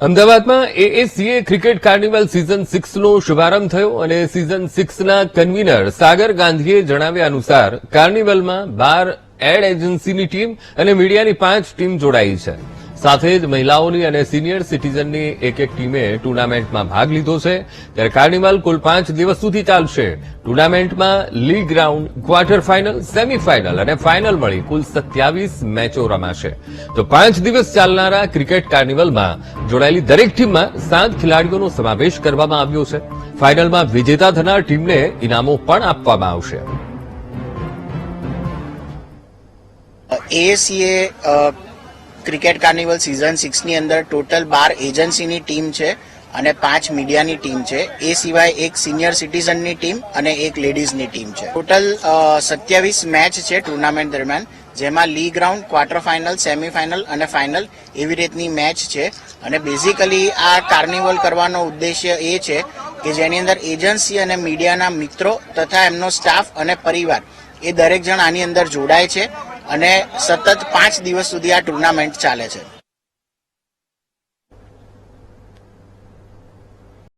અમદાવાદમાં એએસીએ cricket carnival season 6 નો શુભારંભ થયો અને સિઝન 6 ના કન્વીનર સાગર ગાંધીએ જણાવ્યા અનુસાર કાર્નિવલમાં 12 એડ એજન્સીની ટીમ અને મીડિયાની 5 ટીમ જોડાઈ છે. સાથે જ મહિલાઓની અને સિનિયર સિટીઝનની એક ટીમે ટુર્નામેન્ટમાં ભાગ લીધો છે. ત્યારે કાર્નિવલ કુલ 5 દિવસ સુધી ચાલશે. ટુર્નામેન્ટમાં league round, quarter final, semifinal અને ફાઇનલ મળી કુલ 27 મેચો રમાશે. તો 5 દિવસ ચાલનારા ક્રિકેટ કાર્નિવલમાં જોડાયેલી દરેક ટીમમાં 7 ખેલાડીઓનો સમાવેશ કરવામાં આવ્યો છે. ફાઇનલમાં વિજેતા થનાર ટીમને ઇનામો પણ આપવામાં આવશે. એએસીએ ક્રિકેટ કાર્નિવલ સિઝન 6 ની અંદર ટોટલ 12 એજન્સીની ટીમ છે અને 5 મીડિયાની ટીમ છે. એ સિવાય એક સિનિયર સિટીઝનની ટીમ અને એક લેડીઝની ટીમ છે. ટોટલ 27 મેચ છે ટુર્નામેન્ટ દરમિયાન, જેમાં league round, quarter final, semifinal અને ફાઇનલ એવી રીતની મેચ છે. અને બેઝિકલી આ કાર્નિવલ કરવાનો ઉદ્દેશ્ય એ છે કે જેની અંદર એજન્સી અને મીડિયાના મિત્રો તથા એમનો સ્ટાફ અને પરિવાર એ દરેક જણ આની અંદર જોડાય છે અને સતત 5 દિવસ સુધી આ ટુર્નામેન્ટ ચાલે છે.